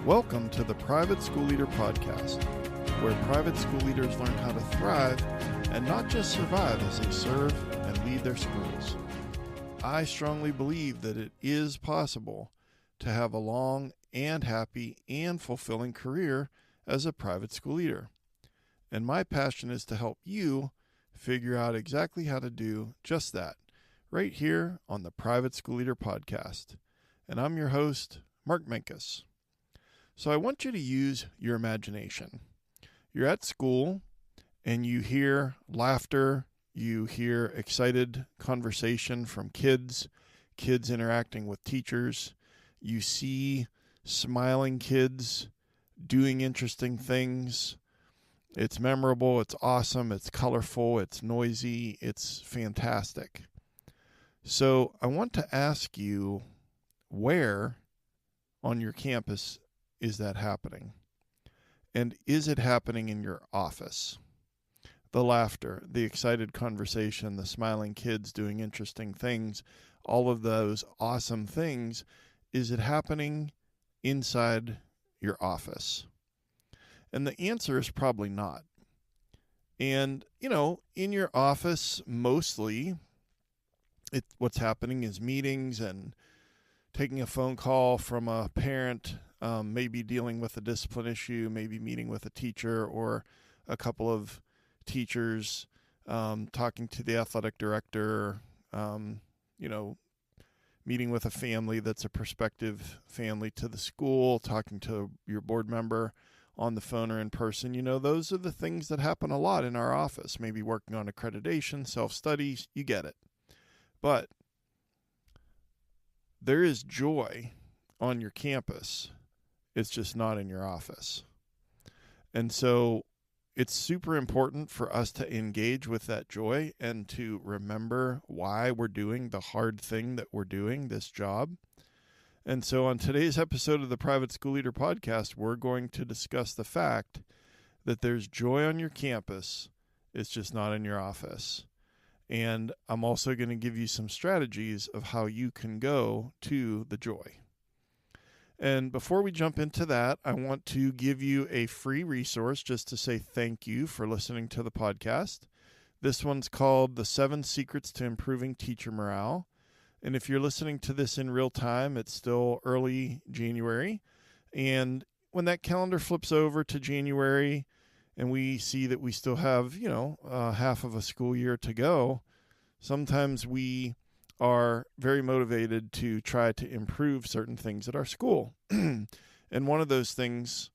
Welcome to the Private School Leader Podcast, where private school leaders learn how to thrive and not just survive as they serve and lead their schools. I strongly believe that it is possible to have a long and happy and fulfilling career as a private school leader. And my passion is to help you figure out exactly how to do just that right here on the Private School Leader Podcast. And I'm your host, Mark Minkus. So I want you to use your imagination. You're at school and you hear laughter, you hear excited conversation from kids interacting with teachers. You see smiling kids doing interesting things. It's memorable, it's awesome, it's colorful, it's noisy, it's fantastic. So I want to ask you, where on your campus is that happening? And is it happening in your office? The laughter, the excited conversation, the smiling kids doing interesting things, all of those awesome things, is it happening inside your office? And the answer is probably not. And, in your office, mostly, what's happening is meetings and taking a phone call from a parent, maybe dealing with a discipline issue, maybe meeting with a teacher or a couple of teachers, talking to the athletic director, meeting with a family that's a prospective family to the school, talking to your board member on the phone or in person. Those are the things that happen a lot in our office, maybe working on accreditation, self-studies, you get it. But there is joy on your campus. It's just not in your office. And so it's super important for us to engage with that joy and to remember why we're doing the hard thing that we're doing, this job. And so on today's episode of the Private School Leader Podcast, we're going to discuss the fact that there's joy on your campus. It's just not in your office. And I'm also going to give you some strategies of how you can go to the joy. And before we jump into that, I want to give you a free resource just to say thank you for listening to the podcast. This one's called The 7 Secrets to Improving Teacher Morale. And if you're listening to this in real time, it's still early January. And when that calendar flips over to January and we see that we still have, half of a school year to go, sometimes we are very motivated to try to improve certain things at our school. And one of those things,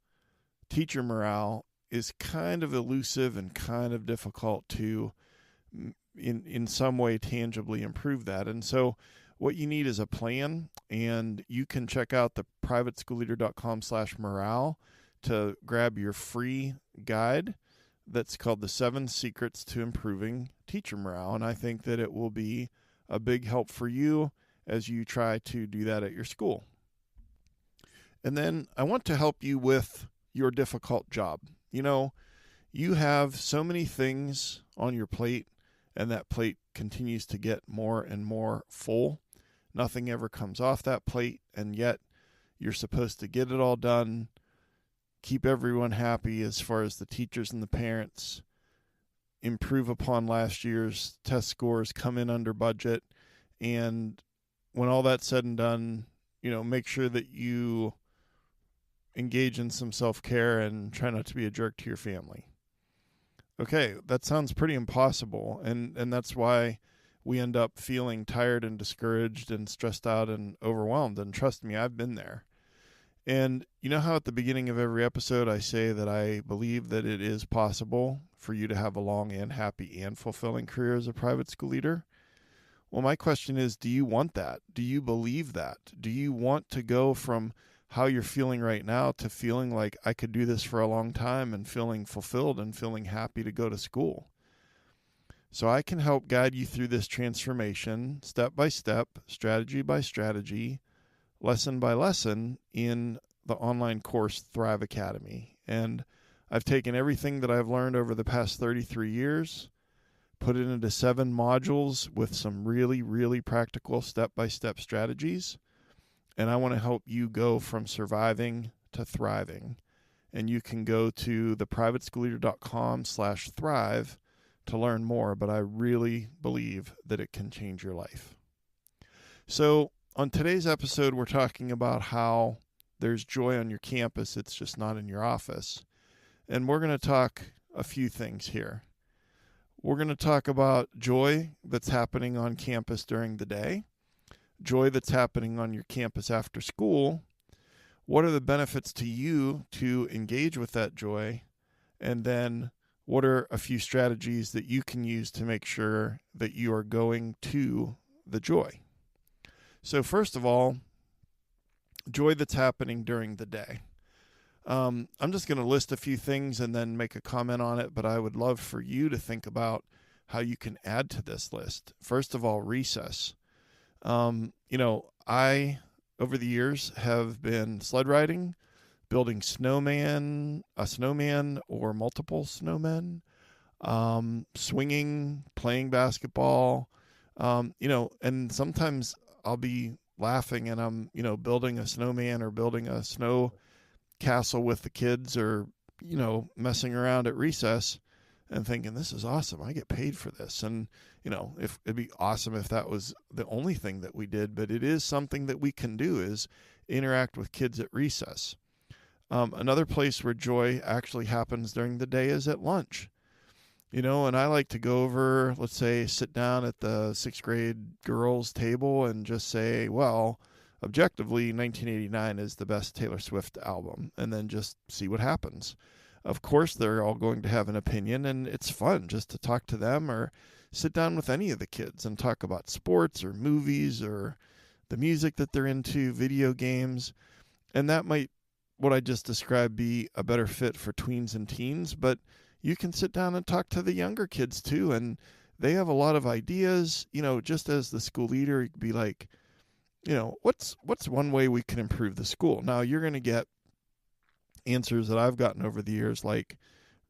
teacher morale, is kind of elusive and kind of difficult to, in some way, tangibly improve that. And so what you need is a plan, and you can check out the privateschoolleader.com/morale to grab your free guide that's called The 7 Secrets to Improving Teacher Morale. And I think that it will be a big help for you as you try to do that at your school. And then I want to help you with your difficult job. You have so many things on your plate, and that plate continues to get more and more full. Nothing ever comes off that plate, and yet you're supposed to get it all done, keep everyone happy as far as the teachers and the parents, improve upon last year's test scores, come in under budget, and when all that's said and done, make sure that you engage in some self-care and try not to be a jerk to your family. Okay, that sounds pretty impossible, and that's why we end up feeling tired and discouraged and stressed out and overwhelmed, and trust me, I've been there. And you know how at the beginning of every episode I say that I believe that it is possible for you to have a long and happy and fulfilling career as a private school leader? Well, my question is, do you want that? Do you believe that? Do you want to go from how you're feeling right now to feeling like I could do this for a long time and feeling fulfilled and feeling happy to go to school? So I can help guide you through this transformation step by step, strategy by strategy, lesson by lesson in the online course Thrive Academy. And I've taken everything that I've learned over the past 33 years, put it into 7 modules with some really, really practical step-by-step strategies. And I want to help you go from surviving to thriving. And you can go to theprivateschoolleader.com/thrive to learn more, but I really believe that it can change your life. So on today's episode, we're talking about how there's joy on your campus. It's just not in your office. And we're going to talk a few things here. We're going to talk about joy that's happening on campus during the day, joy that's happening on your campus after school. What are the benefits to you to engage with that joy? And then what are a few strategies that you can use to make sure that you are going to the joy? So first of all, joy that's happening during the day. I'm just going to list a few things and then make a comment on it, but I would love for you to think about how you can add to this list. First of all, recess. I, over the years, have been sled riding, building a snowman or multiple snowmen, swinging, playing basketball, and sometimes I'll be laughing and I'm, building a snowman or building a snow castle with the kids or, messing around at recess and thinking, this is awesome. I get paid for this. And, if it'd be awesome if that was the only thing that we did, but it is something that we can do is interact with kids at recess. Another place where joy actually happens during the day is at lunch. And I like to go over, let's say, sit down at the 6th grade girls' table and just say, well, objectively, 1989 is the best Taylor Swift album, and then just see what happens. Of course, they're all going to have an opinion, and it's fun just to talk to them or sit down with any of the kids and talk about sports or movies or the music that they're into, video games. And that might, what I just described, be a better fit for tweens and teens, but you can sit down and talk to the younger kids too, and they have a lot of ideas. Just as the school leader, you could be like, what's one way we can improve the school? Now, you're going to get answers that I've gotten over the years, like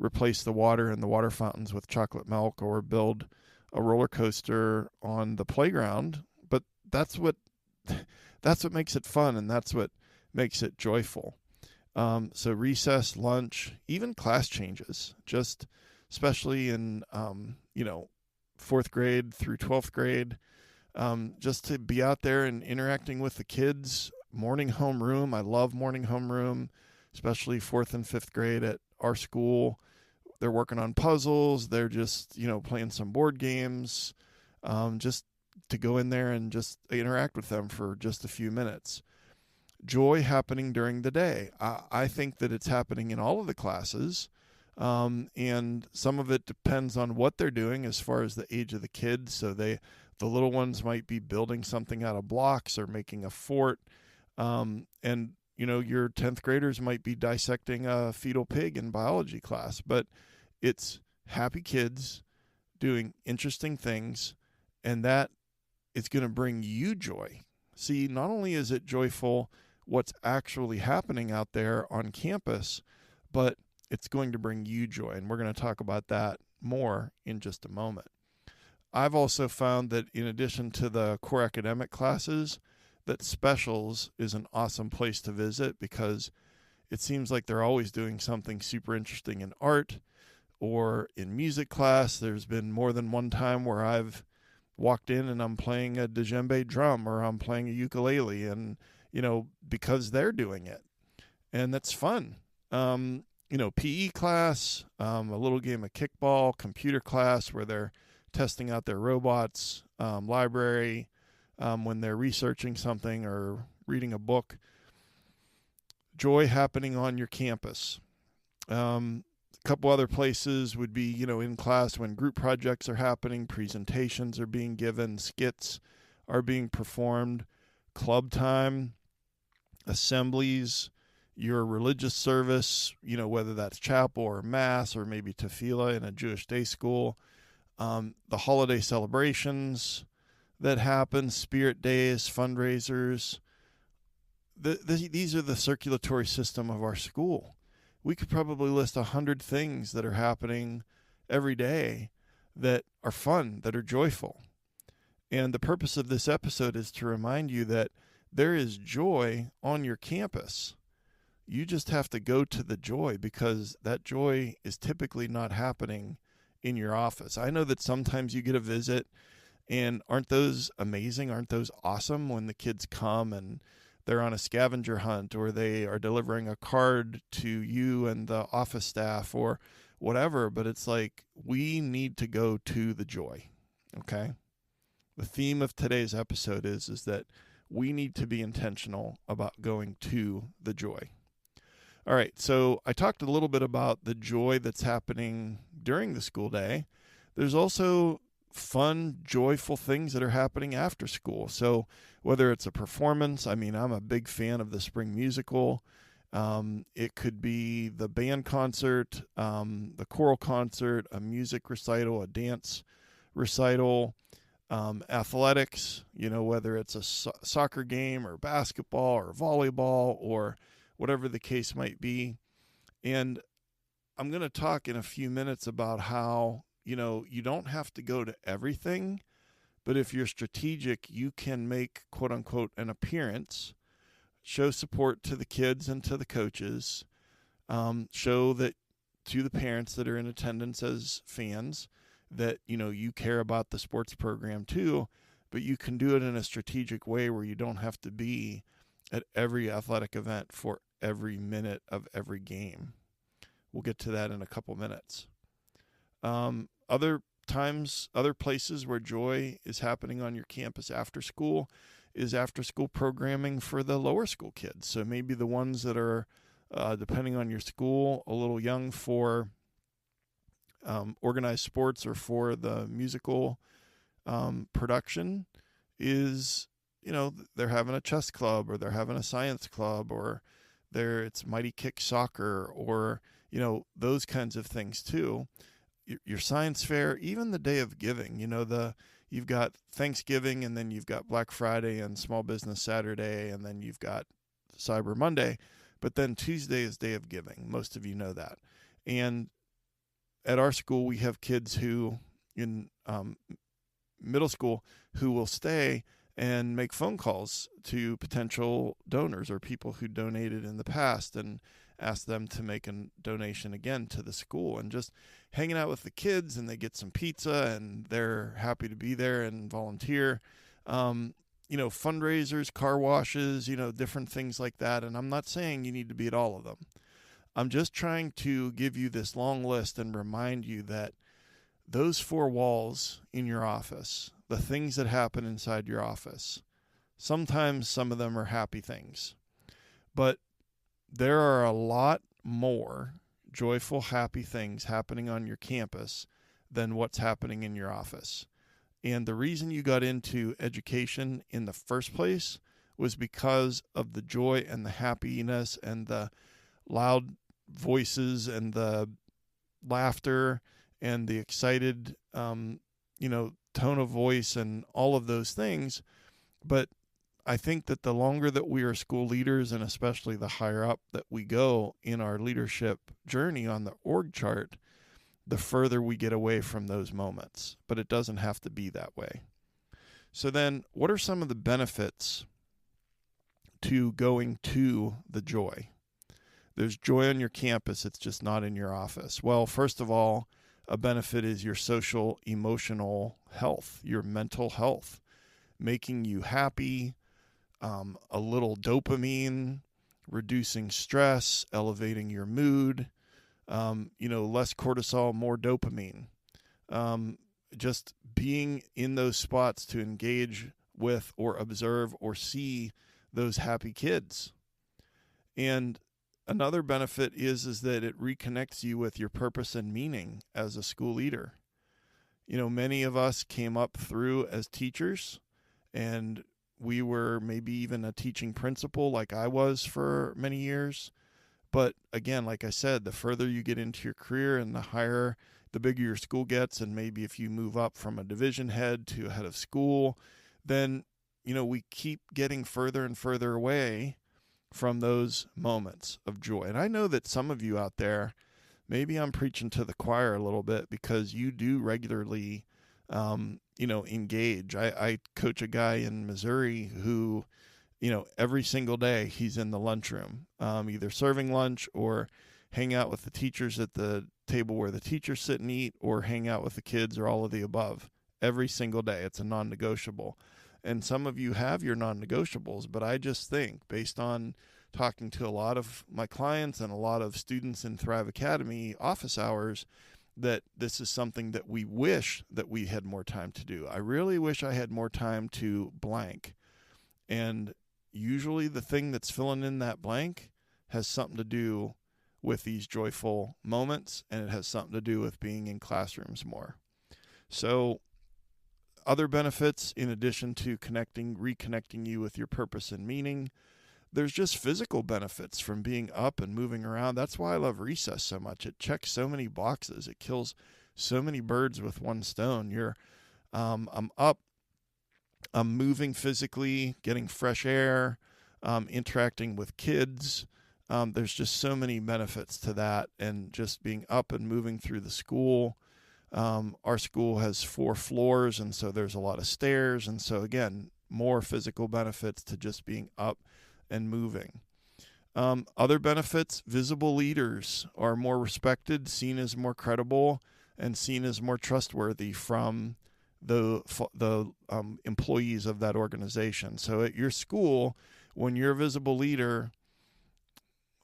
replace the water in the water fountains with chocolate milk or build a roller coaster on the playground. But that's what makes it fun, and that's what makes it joyful. So recess, lunch, even class changes, just especially in, 4th grade through 12th grade, just to be out there and interacting with the kids. Morning homeroom. I love morning homeroom, especially 4th and 5th grade at our school. They're working on puzzles. They're just, playing some board games, just to go in there and just interact with them for just a few minutes. Joy happening during the day. I think that it's happening in all of the classes, and some of it depends on what they're doing as far as the age of the kids. So the little ones might be building something out of blocks or making a fort, and your 10th graders might be dissecting a fetal pig in biology class. But it's happy kids doing interesting things, and that is going to bring you joy. See, not only is it joyful what's actually happening out there on campus, but it's going to bring you joy. And we're going to talk about that more in just a moment. I've also found that in addition to the core academic classes, that specials is an awesome place to visit because it seems like they're always doing something super interesting in art or in music class. There's been more than one time where I've walked in and I'm playing a djembe drum or I'm playing a ukulele, and because they're doing it, and that's fun. PE class, a little game of kickball, computer class where they're testing out their robots, library, when they're researching something or reading a book. Joy happening on your campus. A couple other places would be, in class when group projects are happening, presentations are being given, skits are being performed, club time, assemblies, your religious service, whether that's chapel or mass or maybe tefillah in a Jewish day school, the holiday celebrations that happen, spirit days, fundraisers. These are the circulatory system of our school. We could probably list 100 things that are happening every day that are fun, that are joyful. And the purpose of this episode is to remind you that there is joy on your campus. You just have to go to the joy, because that joy is typically not happening in your office. I know that sometimes you get a visit, and aren't those amazing? Aren't those awesome when the kids come and they're on a scavenger hunt, or they are delivering a card to you and the office staff or whatever? But it's like, we need to go to the joy, okay? The theme of today's episode is that we need to be intentional about going to the joy. All right, so I talked a little bit about the joy that's happening during the school day. There's also fun, joyful things that are happening after school. So whether it's a performance, I mean, I'm a big fan of the spring musical. It could be the band concert, the choral concert, a music recital, a dance recital, athletics, whether it's a soccer game or basketball or volleyball or whatever the case might be. And I'm going to talk in a few minutes about how, you don't have to go to everything, but if you're strategic, you can make, quote unquote, an appearance, show support to the kids and to the coaches, show that to the parents that are in attendance as fans that, you care about the sports program too, but you can do it in a strategic way where you don't have to be at every athletic event for every minute of every game. We'll get to that in a couple minutes. Other times, other places where joy is happening on your campus after school is after school programming for the lower school kids. So maybe the ones that are, depending on your school, a little young for organized sports or for the musical production is, they're having a chess club, or they're having a science club, or it's Mighty Kick Soccer, or, those kinds of things too. Your science fair, even the day of giving, you've got Thanksgiving, and then you've got Black Friday and Small Business Saturday, and then you've got Cyber Monday, but then Tuesday is day of giving. Most of you know that. And at our school, we have kids who in middle school who will stay and make phone calls to potential donors or people who donated in the past and ask them to make a donation again to the school, and just hanging out with the kids, and they get some pizza and they're happy to be there and volunteer. Fundraisers, car washes, different things like that. And I'm not saying you need to be at all of them. I'm just trying to give you this long list and remind you that those four walls in your office, the things that happen inside your office, sometimes some of them are happy things, but there are a lot more joyful, happy things happening on your campus than what's happening in your office. And the reason you got into education in the first place was because of the joy and the happiness and the loud voices and the laughter and the excited, tone of voice and all of those things. But I think that the longer that we are school leaders, and especially the higher up that we go in our leadership journey on the org chart, the further we get away from those moments. But it doesn't have to be that way. So then, what are some of the benefits to going to the joy? There's joy on your campus, it's just not in your office. Well, first of all, a benefit is your social, emotional health, your mental health, making you happy, a little dopamine, reducing stress, elevating your mood, less cortisol, more dopamine. Just being in those spots to engage with or observe or see those happy kids. And another benefit is that it reconnects you with your purpose and meaning as a school leader. Many of us came up through as teachers, and we were maybe even a teaching principal like I was for many years. But again, like I said, the further you get into your career and the bigger your school gets, and maybe if you move up from a division head to a head of school, then, we keep getting further and further away from those moments of joy. And I know that some of you out there, maybe I'm preaching to the choir a little bit, because you do regularly engage. I coach a guy in Missouri who, every single day he's in the lunchroom, either serving lunch or hang out with the teachers at the table where the teachers sit and eat, or hang out with the kids, or all of the above. Every single day. It's a non-negotiable. And some of you have your non-negotiables, but I just think, based on talking to a lot of my clients and a lot of students in Thrive Academy office hours, that this is something that we wish that we had more time to do. I really wish I had more time to blank. And usually the thing that's filling in that blank has something to do with these joyful moments, and it has something to do with being in classrooms more. So other benefits, in addition to reconnecting you with your purpose and meaning, there's just physical benefits from being up and moving around. That's why I love recess so much. It checks so many boxes. It kills so many birds with one stone. I'm up, I'm moving physically, getting fresh air, interacting with kids. There's just so many benefits to that, and just being up and moving through the school. Our school has 4 floors, and so there's a lot of stairs. And so, again, more physical benefits to just being up and moving. Other benefits, visible leaders are more respected, seen as more credible, and seen as more trustworthy from the employees of that organization. So at your school, when you're a visible leader,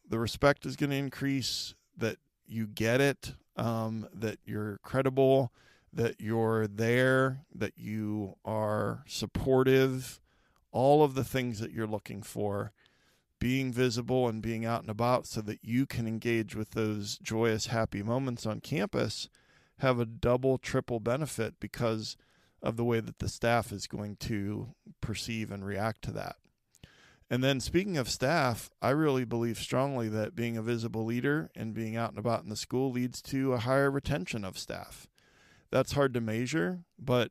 the respect is going to increase, that you get it, that you're credible, that you're there, that you are supportive, all of the things that you're looking for, being visible and being out and about so that you can engage with those joyous, happy moments on campus, have a double, triple benefit because of the way that the staff is going to perceive and react to that. And then, speaking of staff, I really believe strongly that being a visible leader and being out and about in the school leads to a higher retention of staff. That's hard to measure, but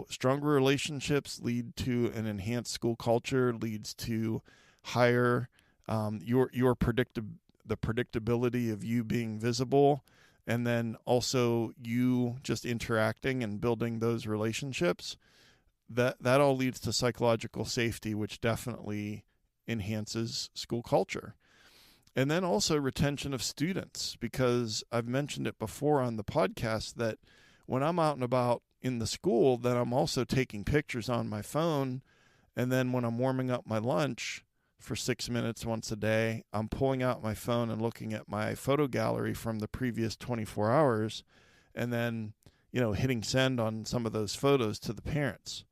stronger relationships lead to an enhanced school culture, leads to higher the predictability of you being visible, and then also you just interacting and building those relationships. That all leads to psychological safety, which definitely enhances school culture. And then also retention of students, because I've mentioned it before on the podcast that when I'm out and about in the school, then I'm also taking pictures on my phone. And then when I'm warming up my lunch for 6 minutes once a day, I'm pulling out my phone and looking at my photo gallery from the previous 24 hours, and then, hitting send on some of those photos to the parents.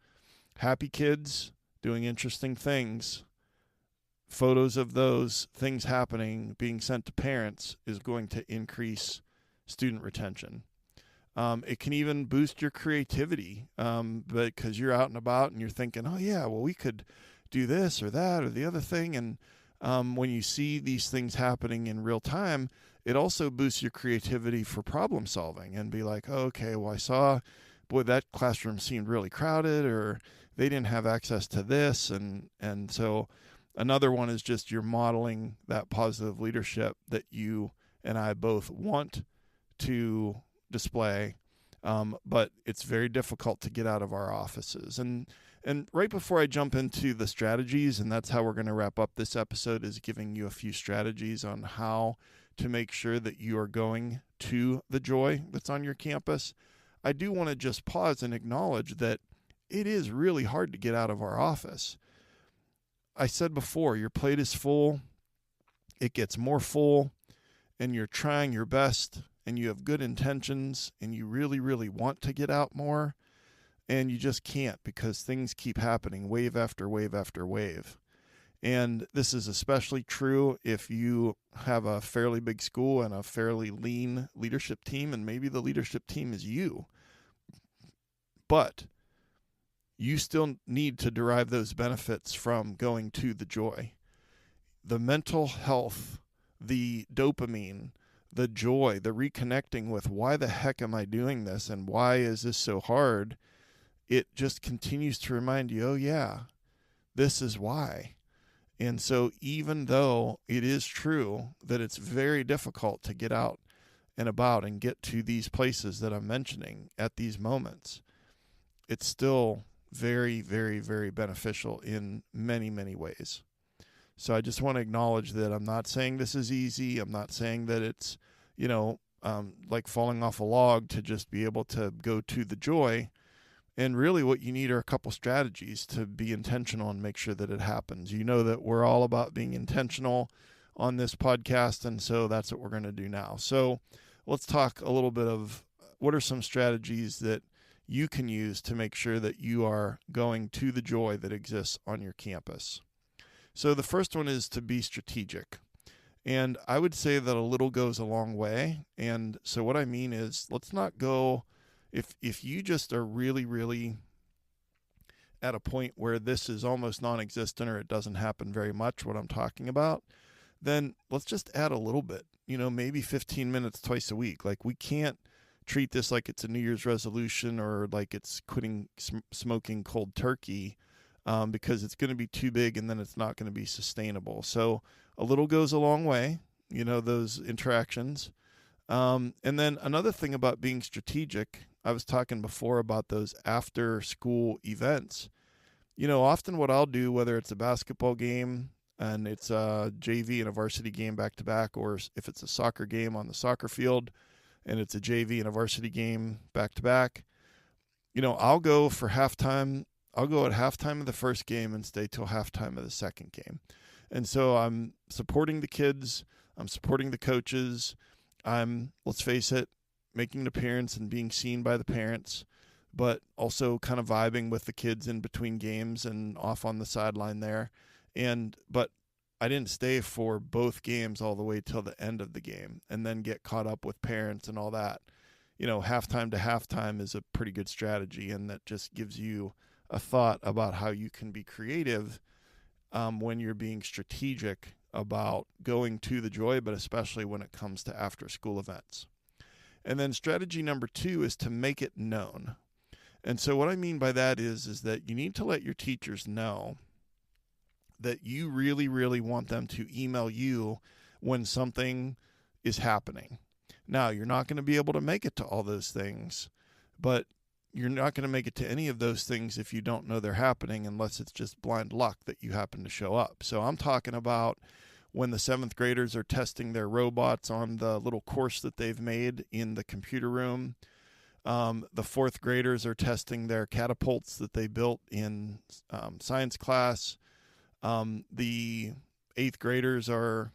Happy kids doing interesting things, photos of those things happening, being sent to parents, is going to increase student retention. It can even boost your creativity, because you're out and about and you're thinking, oh yeah, well, we could do this or that or the other thing. And when you see these things happening in real time, it also boosts your creativity for problem solving, and be like, oh, okay, well, I saw, boy, that classroom seemed really crowded, or they didn't have access to this. And so another one is just you're modeling that positive leadership that you and I both want to display, but it's very difficult to get out of our offices. And right before I jump into the strategies, and that's how we're going to wrap up this episode, is giving you a few strategies on how to make sure that you are going to the joy that's on your campus. I do want to just pause and acknowledge that it is really hard to get out of our office. I said before, your plate is full, it gets more full, and you're trying your best, and you have good intentions, and you really, really want to get out more, and you just can't, because things keep happening wave after wave after wave. And this is especially true if you have a fairly big school and a fairly lean leadership team, and maybe the leadership team is you. But you still need to derive those benefits from going to the joy. The mental health, the dopamine, the joy, the reconnecting with why the heck am I doing this and why is this so hard, it just continues to remind you, oh yeah, this is why. And so even though it is true that it's very difficult to get out and about and get to these places that I'm mentioning at these moments, it's still very, very, very beneficial in many, many ways. So I just want to acknowledge that I'm not saying this is easy. I'm not saying that it's, like falling off a log to just be able to go to the joy. And really what you need are a couple strategies to be intentional and make sure that it happens. You know that we're all about being intentional on this podcast, and so that's what we're going to do now. So let's talk a little bit of what are some strategies that you can use to make sure that you are going to the joy that exists on your campus. So the first one is to be strategic. And I would say that a little goes a long way. And so what I mean is, let's not go, if you just are really, really at a point where this is almost non-existent or it doesn't happen very much, what I'm talking about, then let's just add a little bit, maybe 15 minutes twice a week. Like, we can't treat this like it's a New Year's resolution or like it's quitting smoking cold turkey, because it's going to be too big and then it's not going to be sustainable. So a little goes a long way, those interactions. And then another thing about being strategic, I was talking before about those after school events. Often what I'll do, whether it's a basketball game and it's a JV and a varsity game back to back, or if it's a soccer game on the soccer field and it's a JV and a varsity game back to back, I'll go for halftime. I'll go at halftime of the first game and stay till halftime of the second game. And so I'm supporting the kids, I'm supporting the coaches, I'm, let's face it, making an appearance and being seen by the parents, but also kind of vibing with the kids in between games and off on the sideline there. But I didn't stay for both games all the way till the end of the game and then get caught up with parents and all that. Halftime to halftime is a pretty good strategy, and that just gives you a thought about how you can be creative when you're being strategic about going to the joy, but especially when it comes to after school events. And then strategy number 2 is to make it known. And so what I mean by that is that you need to let your teachers know that you really, really want them to email you when something is happening. Now, you're not going to be able to make it to all those things, but you're not going to make it to any of those things if you don't know they're happening, unless it's just blind luck that you happen to show up. So I'm talking about when the 7th graders are testing their robots on the little course that they've made in the computer room. The 4th graders are testing their catapults that they built in science class. The 8th graders are,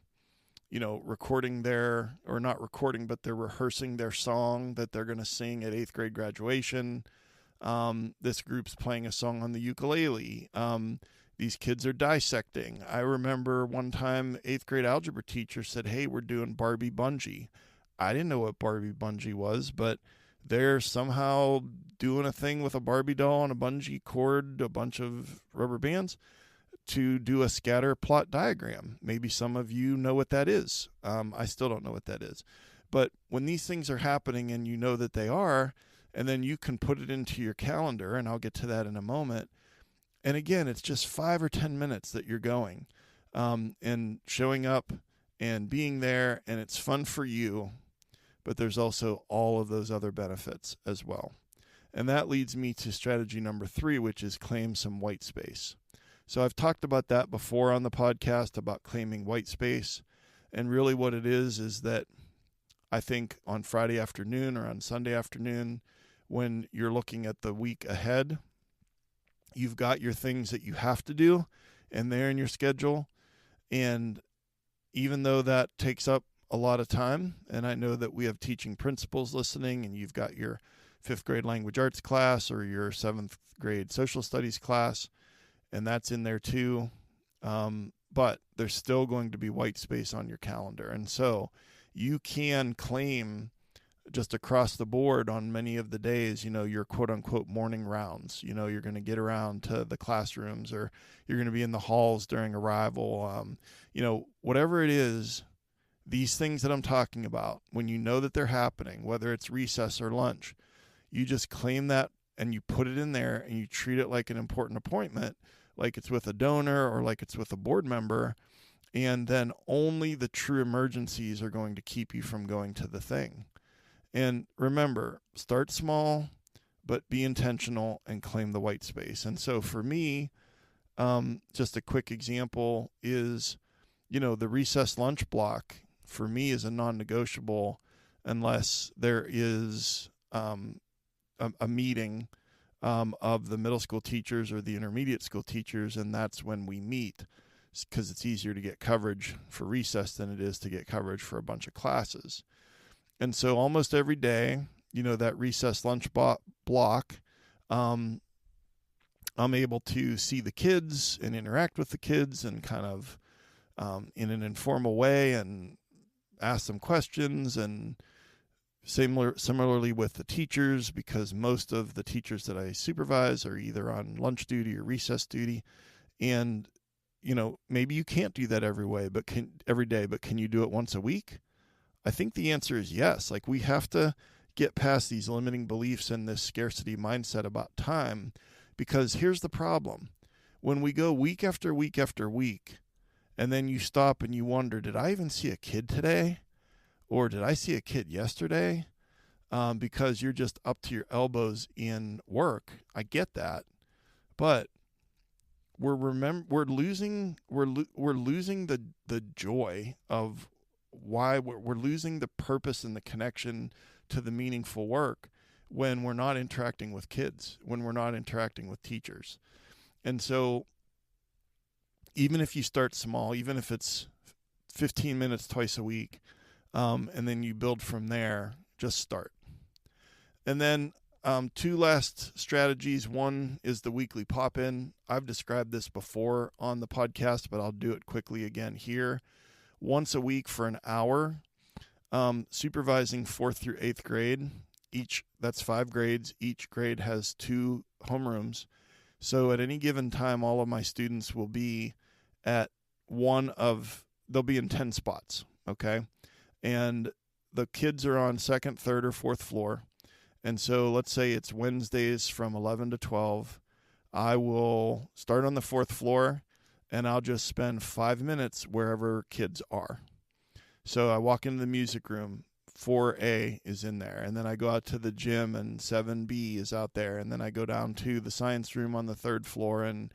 recording not recording, but they're rehearsing their song that they're going to sing at 8th grade graduation. This group's playing a song on the ukulele. These kids are dissecting. I remember one time 8th grade algebra teacher said, "Hey, we're doing Barbie bungee." I didn't know what Barbie bungee was, but they're somehow doing a thing with a Barbie doll and a bungee cord, a bunch of rubber bands, to do a scatter plot diagram. Maybe some of you know what that is. I still don't know what that is. But when these things are happening and you know that they are, and then you can put it into your calendar, and I'll get to that in a moment. And again, it's just 5 or 10 minutes that you're going and showing up and being there, and it's fun for you, but there's also all of those other benefits as well. And that leads me to strategy number 3, which is claim some white space. So I've talked about that before on the podcast, about claiming white space. And really what it is that I think on Friday afternoon or on Sunday afternoon, when you're looking at the week ahead, you've got your things that you have to do, and they're in your schedule. And even though that takes up a lot of time, and I know that we have teaching principals listening, and you've got your 5th grade language arts class or your 7th grade social studies class, and that's in there too. But there's still going to be white space on your calendar. And so you can claim just across the board on many of the days, your quote unquote morning rounds. You're going to get around to the classrooms, or you're going to be in the halls during arrival. Whatever it is, these things that I'm talking about, when you know that they're happening, whether it's recess or lunch, you just claim that and you put it in there and you treat it like an important appointment, like it's with a donor or like it's with a board member. And then only the true emergencies are going to keep you from going to the thing. And remember, start small, but be intentional and claim the white space. And so for me, just a quick example is, the recess lunch block for me is a non-negotiable unless there is a meeting of the middle school teachers or the intermediate school teachers, and that's when we meet, because it's easier to get coverage for recess than it is to get coverage for a bunch of classes. And so almost every day, that recess lunch block, I'm able to see the kids and interact with the kids and kind of in an informal way and ask them questions, and similarly with the teachers, because most of the teachers that I supervise are either on lunch duty or recess duty. And, maybe you can't do that every day, but can you do it once a week? I think the answer is yes. Like, we have to get past these limiting beliefs and this scarcity mindset about time, because here's the problem. When we go week after week after week, and then you stop and you wonder, did I even see a kid today? Or did I see a kid yesterday? Because you're just up to your elbows in work. I get that. But we're losing the joy of why we're losing the purpose and the connection to the meaningful work when we're not interacting with kids, when we're not interacting with teachers. And so even if you start small, even if it's 15 minutes twice a week, and then you build from there, just start. And then two last strategies. One is the weekly pop-in. I've described this before on the podcast, but I'll do it quickly again here. Once a week for an hour, supervising 4th through 8th grade. That's 5 grades. Each grade has 2 homerooms. So at any given time, all of my students will be at they'll be in 10 spots, okay? And the kids are on 2nd, 3rd, or 4th floor. And so let's say it's Wednesdays from 11 to 12. I will start on the 4th floor, and I'll just spend 5 minutes wherever kids are. So I walk into the music room, 4A is in there, and then I go out to the gym, and 7B is out there, and then I go down to the science room on the 3rd floor, and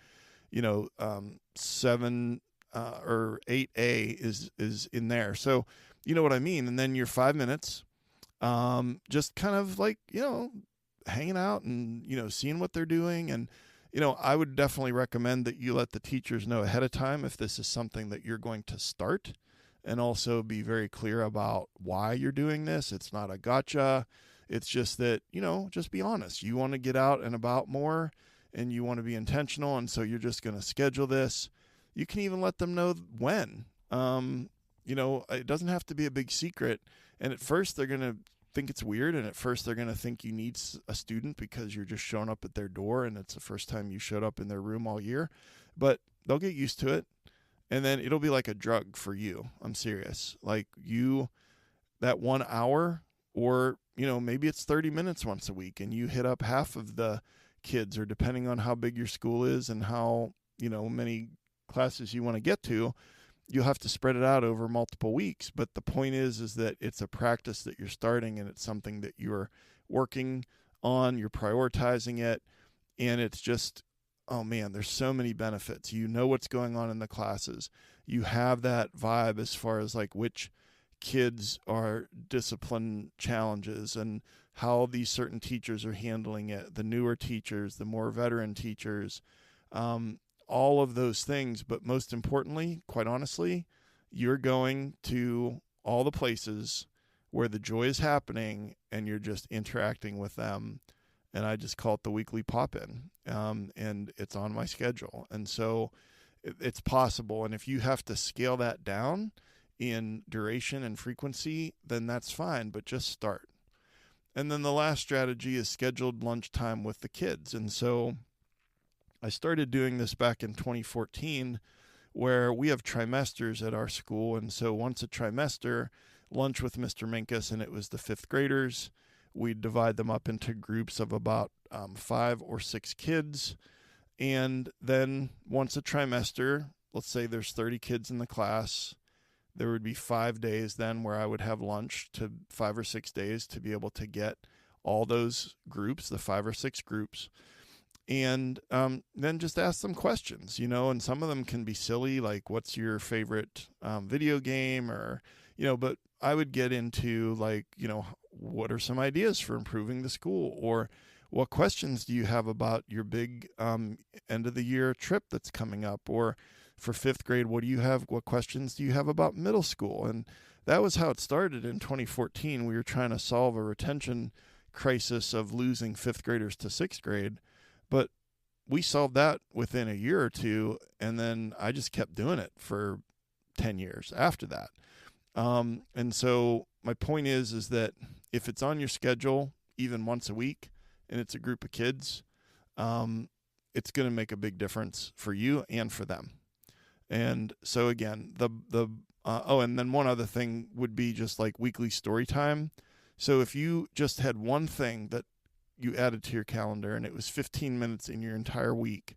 7 or 8A is in there. So you know what I mean? And then your 5 minutes, just kind of like, hanging out and, seeing what they're doing. And, I would definitely recommend that you let the teachers know ahead of time if this is something that you're going to start, and also be very clear about why you're doing this. It's not a gotcha. It's just that, just be honest. You want to get out and about more, and you want to be intentional. And so you're just going to schedule this. You can even let them know when. It doesn't have to be a big secret. And at first they're going to think it's weird. And at first they're going to think you need a student because you're just showing up at their door and it's the first time you showed up in their room all year. But they'll get used to it. And then it'll be like a drug for you. I'm serious. Like that 1 hour, or, maybe it's 30 minutes once a week, and you hit up half of the kids, or depending on how big your school is and how, many classes you want to get to, you'll have to spread it out over multiple weeks. But the point is that it's a practice that you're starting, and it's something that you're working on, you're prioritizing it. And it's just, oh man, there's so many benefits. You know what's going on in the classes. You have that vibe as far as like which kids are discipline challenges and how these certain teachers are handling it, the newer teachers, the more veteran teachers, all of those things. But most importantly, quite honestly, you're going to all the places where the joy is happening, and you're just interacting with them. And I just call it the weekly pop-in, and it's on my schedule. And so it's possible. And if you have to scale that down in duration and frequency, then that's fine, but just start. And then the last strategy is scheduled lunchtime with the kids. And so I started doing this back in 2014, where we have trimesters at our school. And so once a trimester, lunch with Mr. Minkus, and it was the 5th graders. We'd divide them up into groups of about 5 or 6 kids. And then once a trimester, let's say there's 30 kids in the class, there would be 5 days then where I would have lunch, to 5 or 6 days, to be able to get all those groups, the 5 or 6 groups, and then just ask them questions, and some of them can be silly, like what's your favorite video game, or, but I would get into like, what are some ideas for improving the school, or what questions do you have about your big end of the year trip that's coming up, or for 5th grade, what questions do you have about middle school? And that was how it started in 2014. We were trying to solve a retention crisis of losing 5th graders to 6th grade. But we solved that within a year or two, and then I just kept doing it for 10 years after that. And so my point is that if it's on your schedule, even once a week, and it's a group of kids, it's going to make a big difference for you and for them. And so again, and then one other thing would be just like weekly story time. So if you just had one thing that you added to your calendar and it was 15 minutes in your entire week,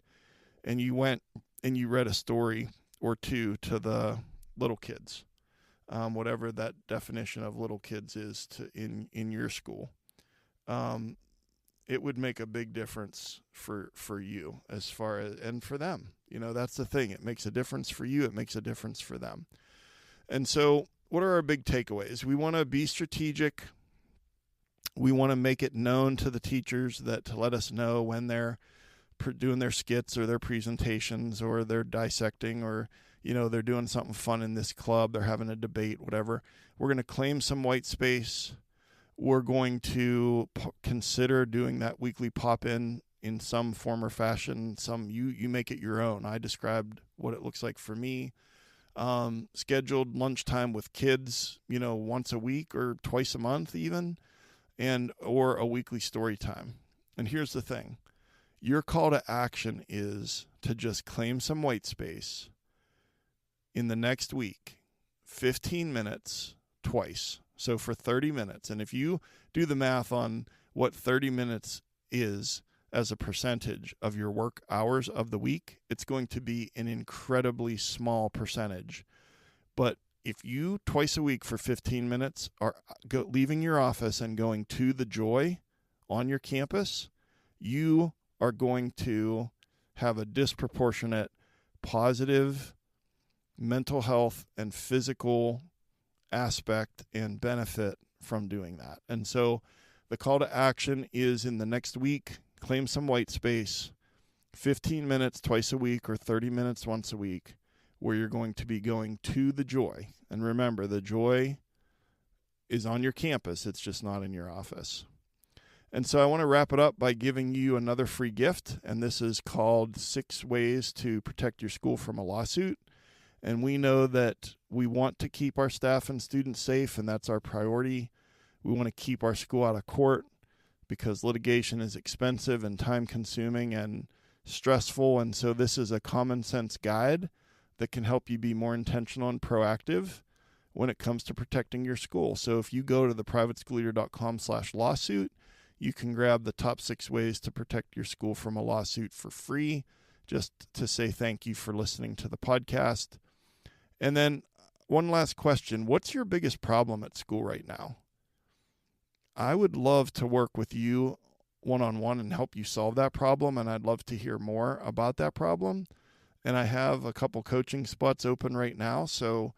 and you went and you read a story or two to the little kids, whatever that definition of little kids is in your school, it would make a big difference for you as far as, and for them. That's the thing. It makes a difference for you. It makes a difference for them. And so what are our big takeaways? We want to be strategic. We want to make it known to the teachers to let us know when they're doing their skits or their presentations, or they're dissecting, or, they're doing something fun in this club. They're having a debate, whatever. We're going to claim some white space. We're going to consider doing that weekly pop-in in some form or fashion. You make it your own. I described what it looks like for me. Scheduled lunchtime with kids, once a week or twice a month even, or a weekly story time. And here's the thing. Your call to action is to just claim some white space in the next week, 15 minutes twice. So for 30 minutes. And if you do the math on what 30 minutes is as a percentage of your work hours of the week, it's going to be an incredibly small percentage. But if you twice a week for 15 minutes are leaving your office and going to the Joy on your campus, you are going to have a disproportionate positive mental health and physical aspect and benefit from doing that. And so the call to action is in the next week, claim some white space, 15 minutes twice a week or 30 minutes once a week, where you're going to be going to the Joy. And remember, the Joy is on your campus. It's just not in your office. And so I want to wrap it up by giving you another free gift. And this is called 6 Ways to Protect Your School from a Lawsuit. And we know that we want to keep our staff and students safe, and that's our priority. We want to keep our school out of court because litigation is expensive and time-consuming and stressful. And so this is a common sense guide that can help you be more intentional and proactive when it comes to protecting your school. So if you go to theprivateschoolleader.com/lawsuit, you can grab the top 6 ways to protect your school from a lawsuit for free, just to say thank you for listening to the podcast. And then one last question. What's your biggest problem at school right now? I would love to work with you one-on-one and help you solve that problem, and I'd love to hear more about that problem. And I have a couple coaching spots open right now, so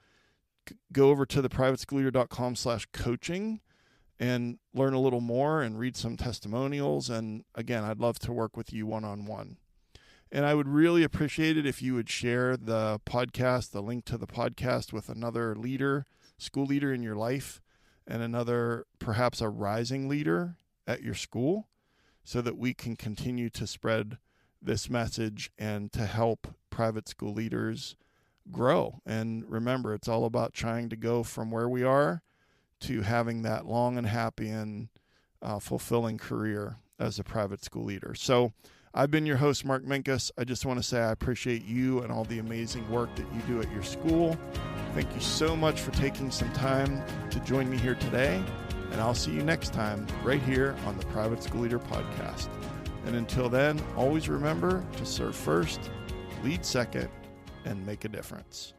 go over to theprivateschoolleader.com/coaching and learn a little more and read some testimonials. And again, I'd love to work with you one-on-one. And I would really appreciate it if you would share the podcast, the link to the podcast, with another leader, school leader in your life, and another, perhaps a rising leader at your school, so that we can continue to spread this message and to help private school leaders grow. And remember, it's all about trying to go from where we are to having that long and happy and fulfilling career as a private school leader. So I've been your host, Mark Minkus. I just want to say I appreciate you and all the amazing work that you do at your school. Thank you so much for taking some time to join me here today, and I'll see you next time right here on the Private School Leader Podcast. And until then, always remember to serve first, lead second, and make a difference.